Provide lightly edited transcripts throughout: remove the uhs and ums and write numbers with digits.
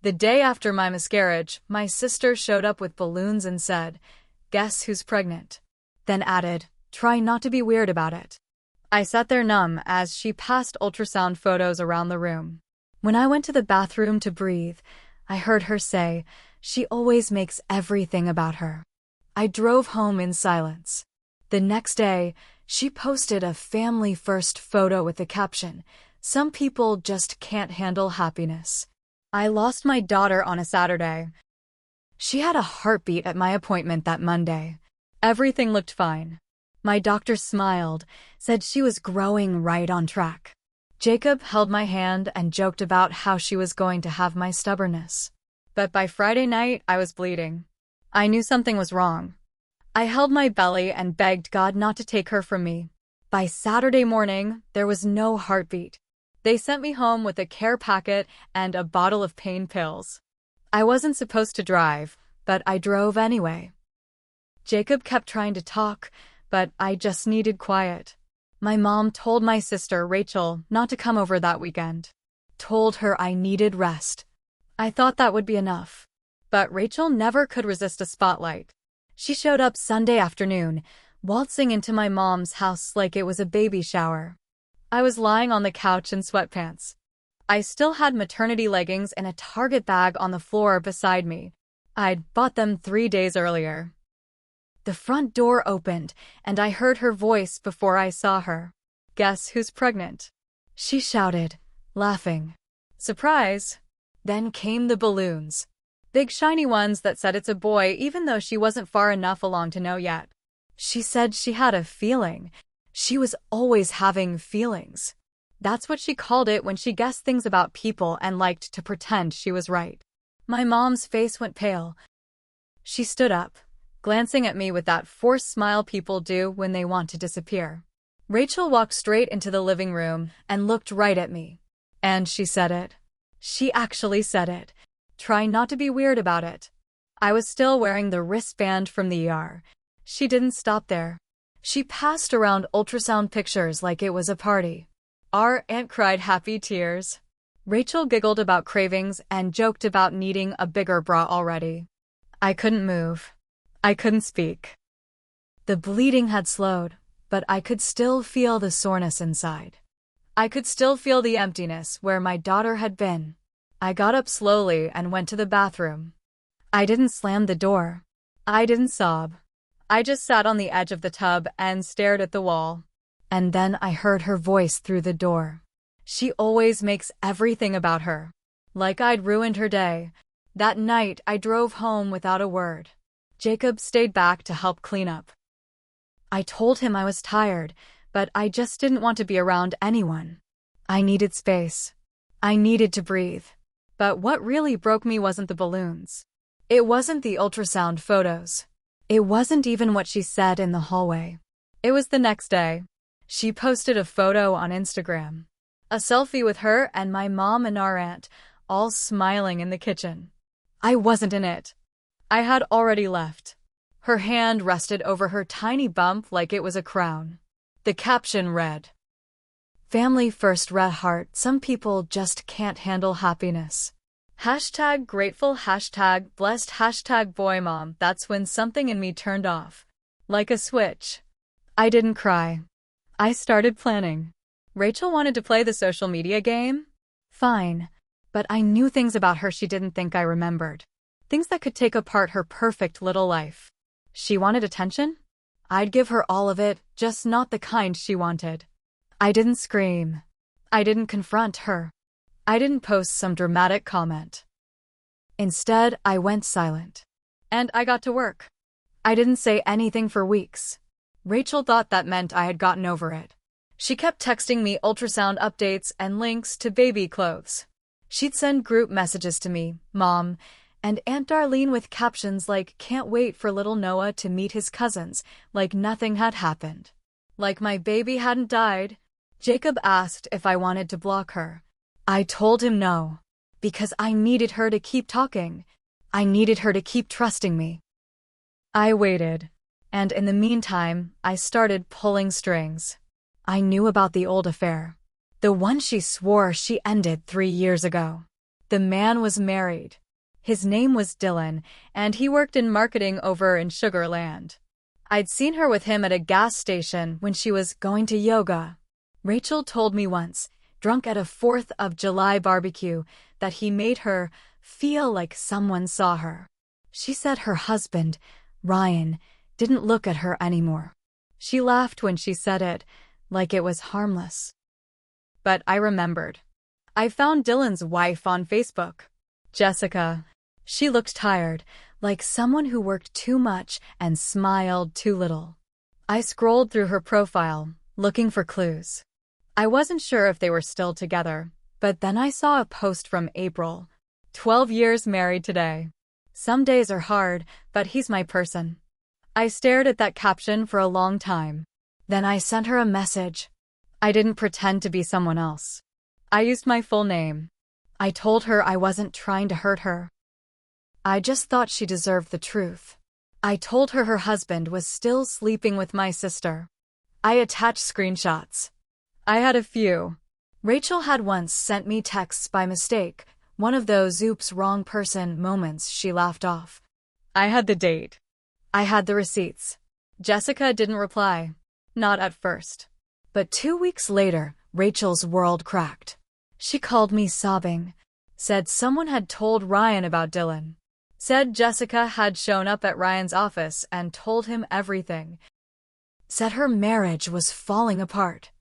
The day after my miscarriage, my sister showed up with balloons and said, "Guess who's pregnant?" Then added, "Try not to be weird about it." I sat there numb as she passed ultrasound photos around the room. When I went to the bathroom to breathe, I heard her say, "She always makes everything about her." I drove home in silence. The next day, she posted a family-first photo with the caption, "Some people just can't handle happiness." I lost my daughter on a Saturday. She had a heartbeat at my appointment that Monday. Everything looked fine. My doctor smiled, said she was growing right on track. Jacob held my hand and joked about how she was going to have my stubbornness. But by Friday night, I was bleeding. I knew something was wrong. I held my belly and begged God not to take her from me. By Saturday morning, there was no heartbeat. They sent me home with a care packet and a bottle of pain pills. I wasn't supposed to drive, but I drove anyway. Jacob kept trying to talk, but I just needed quiet. My mom told my sister, Rachel, not to come over that weekend. Told her I needed rest. I thought that would be enough. But Rachel never could resist a spotlight. She showed up Sunday afternoon, waltzing into my mom's house like it was a baby shower. I was lying on the couch in sweatpants. I still had maternity leggings and a Target bag on the floor beside me. I'd bought them 3 days earlier. The front door opened, and I heard her voice before I saw her. "Guess who's pregnant?" she shouted, laughing. Surprise! Then came the balloons. Big shiny ones that said it's a boy even though she wasn't far enough along to know yet. She said she had a feeling. She was always having feelings. That's what she called it when she guessed things about people and liked to pretend she was right. My mom's face went pale. She stood up, glancing at me with that forced smile people do when they want to disappear. Rachel walked straight into the living room and looked right at me. And she said it. She actually said it. Try not to be weird about it. I was still wearing the wristband from the ER. She didn't stop there. She passed around ultrasound pictures like it was a party. Our aunt cried happy tears. Rachel giggled about cravings and joked about needing a bigger bra already. I couldn't move. I couldn't speak. The bleeding had slowed, but I could still feel the soreness inside. I could still feel the emptiness where my daughter had been. I got up slowly and went to the bathroom. I didn't slam the door. I didn't sob. I just sat on the edge of the tub and stared at the wall. And then I heard her voice through the door. She always makes everything about her. Like I'd ruined her day. That night, I drove home without a word. Jacob stayed back to help clean up. I told him I was tired, but I just didn't want to be around anyone. I needed space. I needed to breathe. But what really broke me wasn't the balloons. It wasn't the ultrasound photos. It wasn't even what she said in the hallway. It was the next day. She posted a photo on Instagram. A selfie with her and my mom and our aunt, all smiling in the kitchen. I wasn't in it. I had already left. Her hand rested over her tiny bump like it was a crown. The caption read, "Family first, red heart, some people just can't handle happiness. #grateful, #blessed, boy mom." That's when something in me turned off. Like a switch. I didn't cry. I started planning. Rachel wanted to play the social media game? Fine. But I knew things about her she didn't think I remembered. Things that could take apart her perfect little life. She wanted attention? I'd give her all of it, just not the kind she wanted. I didn't scream. I didn't confront her. I didn't post some dramatic comment. Instead, I went silent. And I got to work. I didn't say anything for weeks. Rachel thought that meant I had gotten over it. She kept texting me ultrasound updates and links to baby clothes. She'd send group messages to me, Mom, and Aunt Darlene with captions like, "Can't wait for little Noah to meet his cousins," like nothing had happened. Like my baby hadn't died. Jacob asked if I wanted to block her. I told him no. Because I needed her to keep talking. I needed her to keep trusting me. I waited. And in the meantime, I started pulling strings. I knew about the old affair. The one she swore she ended 3 years ago. The man was married. His name was Dylan, and he worked in marketing over in Sugar Land. I'd seen her with him at a gas station when she was going to yoga. Rachel told me once, drunk at a 4th of July barbecue, that he made her feel like someone saw her. She said her husband, Ryan, didn't look at her anymore. She laughed when she said it, like it was harmless. But I remembered. I found Dylan's wife on Facebook, Jessica. She looked tired, like someone who worked too much and smiled too little. I scrolled through her profile, looking for clues. I wasn't sure if they were still together, but then I saw a post from April. 12 years married today. Some days are hard, but he's my person. I stared at that caption for a long time. Then I sent her a message. I didn't pretend to be someone else. I used my full name. I told her I wasn't trying to hurt her. I just thought she deserved the truth. I told her her husband was still sleeping with my sister. I attached screenshots. I had a few. Rachel had once sent me texts by mistake, one of those oops wrong person moments she laughed off. I had the date. I had the receipts. Jessica didn't reply. Not at first. But 2 weeks later, Rachel's world cracked. She called me sobbing. Said someone had told Ryan about Dylan. Said Jessica had shown up at Ryan's office and told him everything. Said her marriage was falling apart.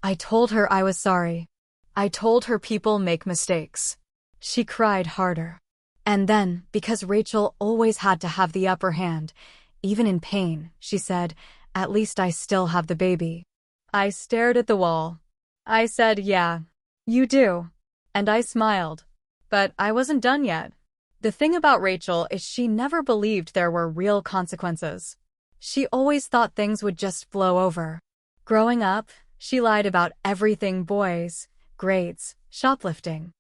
I told her I was sorry. I told her people make mistakes. She cried harder. And then, because Rachel always had to have the upper hand, even in pain, she said, "At least I still have the baby." I stared at the wall. I said, "Yeah, you do." And I smiled. But I wasn't done yet. The thing about Rachel is she never believed there were real consequences. She always thought things would just blow over. Growing up, she lied about everything: boys, grades, shoplifting.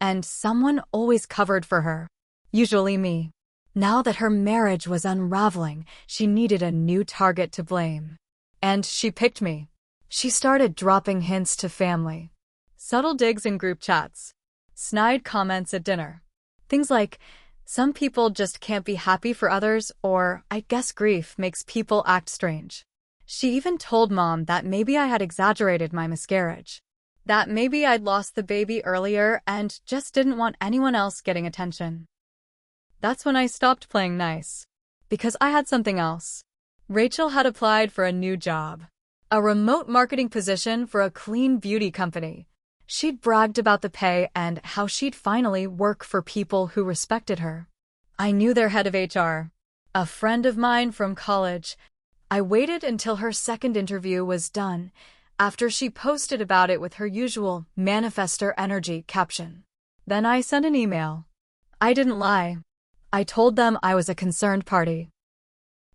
And someone always covered for her. Usually me. Now that her marriage was unraveling, she needed a new target to blame. And she picked me. She started dropping hints to family. Subtle digs in group chats. Snide comments at dinner. Things like, "Some people just can't be happy for others," or, "I guess grief makes people act strange." She even told Mom that maybe I had exaggerated my miscarriage. That maybe I'd lost the baby earlier and just didn't want anyone else getting attention. That's when I stopped playing nice. Because I had something else. Rachel had applied for a new job. A remote marketing position for a clean beauty company. She'd bragged about the pay and how she'd finally work for people who respected her. I knew their head of HR. A friend of mine from college. I waited until her second interview was done, after she posted about it with her usual manifestor energy caption. Then I sent an email. I didn't lie. I told them I was a concerned party.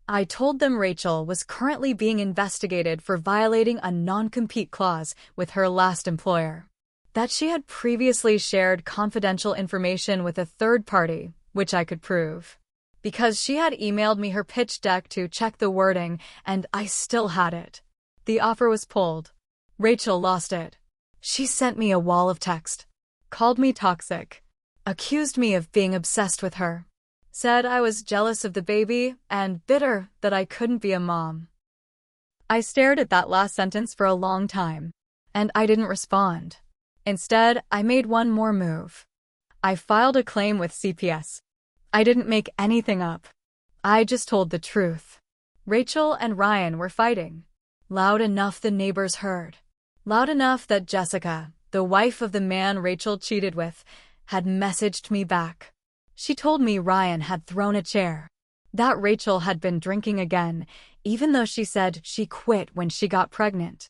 I told them Rachel was currently being investigated for violating a non-compete clause with her last employer. That she had previously shared confidential information with a third party, which I could prove. Because she had emailed me her pitch deck to check the wording, and I still had it. The offer was pulled. Rachel lost it. She sent me a wall of text. Called me toxic. Accused me of being obsessed with her. Said I was jealous of the baby and bitter that I couldn't be a mom. I stared at that last sentence for a long time, and I didn't respond. Instead, I made one more move. I filed a claim with CPS. I didn't make anything up. I just told the truth. Rachel and Ryan were fighting. Loud enough the neighbors heard. Loud enough that Jessica, the wife of the man Rachel cheated with, had messaged me back. She told me Ryan had thrown a chair. That Rachel had been drinking again, even though she said she quit when she got pregnant.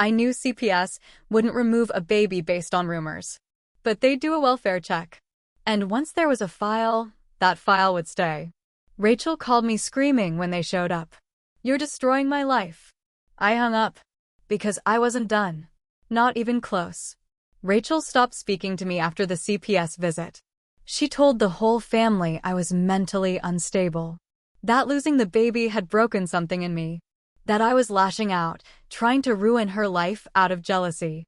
I knew CPS wouldn't remove a baby based on rumors. But they'd do a welfare check. And once there was a file, that file would stay. Rachel called me screaming when they showed up. "You're destroying my life." I hung up. Because I wasn't done. Not even close. Rachel stopped speaking to me after the CPS visit. She told the whole family I was mentally unstable. That losing the baby had broken something in me. That I was lashing out, trying to ruin her life out of jealousy.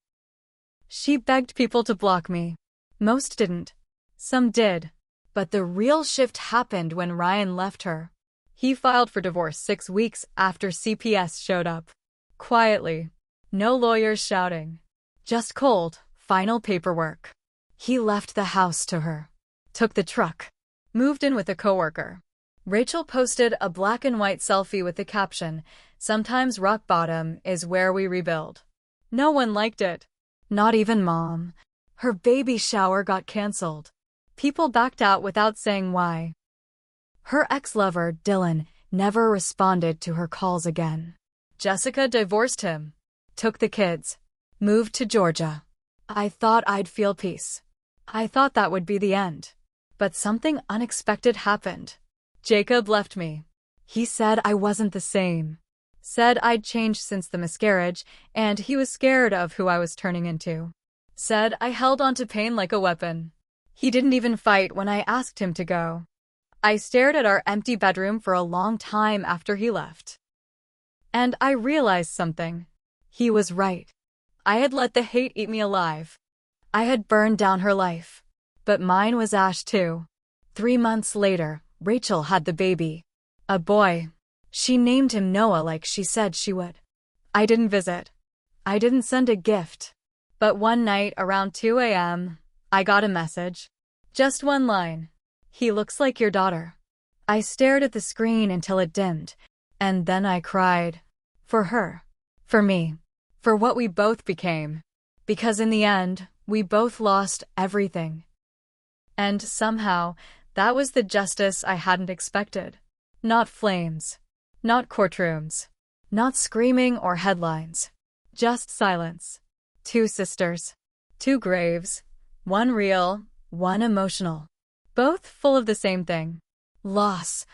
She begged people to block me. Most didn't. Some did. But the real shift happened when Ryan left her. He filed for divorce 6 weeks after CPS showed up. Quietly. No lawyers shouting. Just cold, final paperwork. He left the house to her. Took the truck. Moved in with a coworker. Rachel posted a black and white selfie with the caption, "Sometimes rock bottom is where we rebuild." No one liked it. Not even Mom. Her baby shower got canceled. People backed out without saying why. Her ex-lover, Dylan, never responded to her calls again. Jessica divorced him. Took the kids. Moved to Georgia. I thought I'd feel peace. I thought that would be the end. But something unexpected happened. Jacob left me. He said I wasn't the same. Said I'd changed since the miscarriage, and he was scared of who I was turning into. Said I held on to pain like a weapon. He didn't even fight when I asked him to go. I stared at our empty bedroom for a long time after he left. And I realized something. He was right. I had let the hate eat me alive. I had burned down her life. But mine was ash too. 3 months later, Rachel had the baby. A boy. She named him Noah like she said she would. I didn't visit. I didn't send a gift. But one night around 2 a.m., I got a message. Just one line. "He looks like your daughter." I stared at the screen until it dimmed, and then I cried. For her. For me. For what we both became. Because in the end, we both lost everything. And somehow, that was the justice I hadn't expected. Not flames. Not courtrooms. Not screaming or headlines. Just silence. 2 sisters. 2 graves. One real, one emotional. Both full of the same thing. Loss,